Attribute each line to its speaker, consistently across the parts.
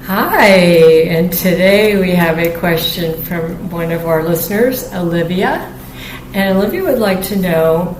Speaker 1: Hi, and today we have a question from one of our listeners, Olivia. And Olivia would like to know,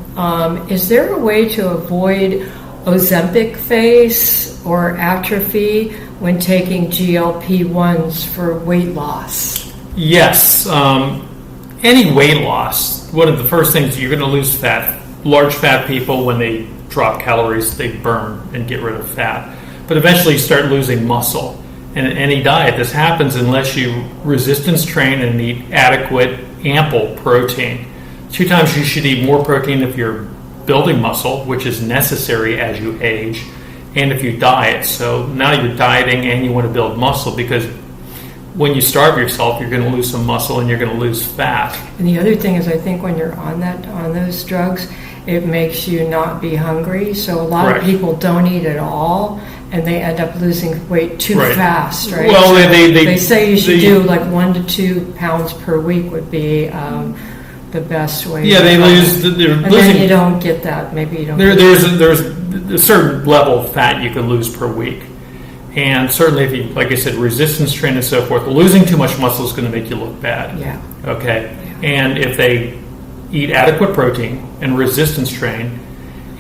Speaker 1: is there a way to avoid Oezempic Face or atrophy when taking GLP1s for weight loss?
Speaker 2: Yes. Any weight loss, one of the first things, you're going to lose fat. Large fat people, when they drop calories, they burn and get rid of fat. But eventually you start losing muscle. And in any diet, this happens unless you resistance train and eat adequate, ample protein. 2 times you should eat more protein if you're building muscle, which is necessary as you age, and if you diet. So now you're dieting and you want to build muscle, because when you starve yourself, you're going to lose some muscle and you're going to lose fat.
Speaker 1: And the other thing is, I think when you're on those drugs, it makes you not be hungry. So a lot of people don't eat at all, and they end up losing weight too fast, right?
Speaker 2: Well,
Speaker 1: so they say you should do like 1 to 2 pounds per week would be the best way.
Speaker 2: Yeah, they're losing.
Speaker 1: Then you don't get that. Maybe you don't.
Speaker 2: There's a certain level of fat you can lose per week, and certainly if you, like I said, resistance train and so forth, losing too much muscle is going to make you look bad.
Speaker 1: Yeah.
Speaker 2: Okay. Yeah. And if they eat adequate protein and resistance train,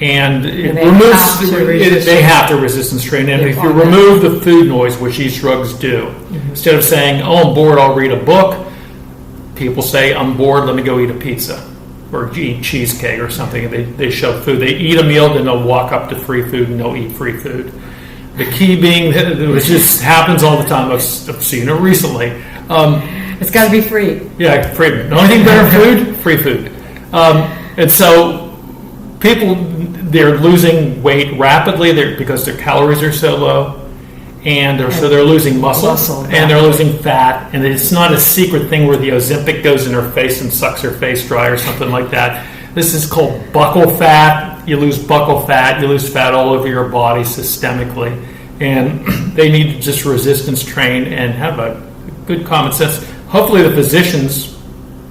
Speaker 2: and it removes, they have to resistance train. And if you remove the food noise, which these drugs do, instead of saying, "Oh, I'm bored, I'll read a book," people say, "I'm bored, let me go eat a pizza or eat cheesecake or something." They shove food. They eat a meal, then they'll walk up to free food and they'll eat free food. The key being that it just happens all the time. I've seen it recently.
Speaker 1: It's got to be free.
Speaker 2: Yeah, free. The only thing better food, free food. And so people, they're losing weight rapidly because their calories are so low, and so they're losing muscle and they're losing fat. And it's not a secret thing where the Ozempic goes in her face and sucks her face dry or something like that. This is called buccal fat. You lose buccal fat, you lose fat all over your body systemically, and they need to just resistance train and have a good common sense. Hopefully the physicians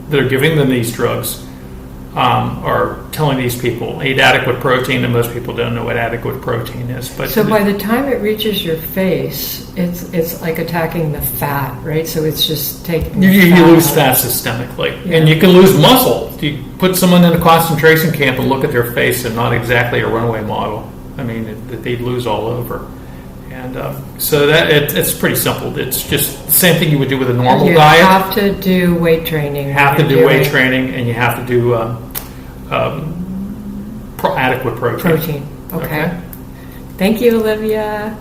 Speaker 2: that are giving them these drugs are telling these people eat adequate protein, and most people don't know what adequate protein is. But
Speaker 1: so by the time it reaches your face, it's like attacking the fat, right? So it's just taking
Speaker 2: you lose fat systemically, and you can lose muscle. You put someone in a concentration camp and look at their face, and not exactly a runaway model. I mean, they'd lose all over. And so that it's pretty simple. It's just the same thing you would do with a normal diet.
Speaker 1: You have to do weight training.
Speaker 2: You have to do weight training, and you have to do adequate protein.
Speaker 1: Okay. Thank you, Olivia.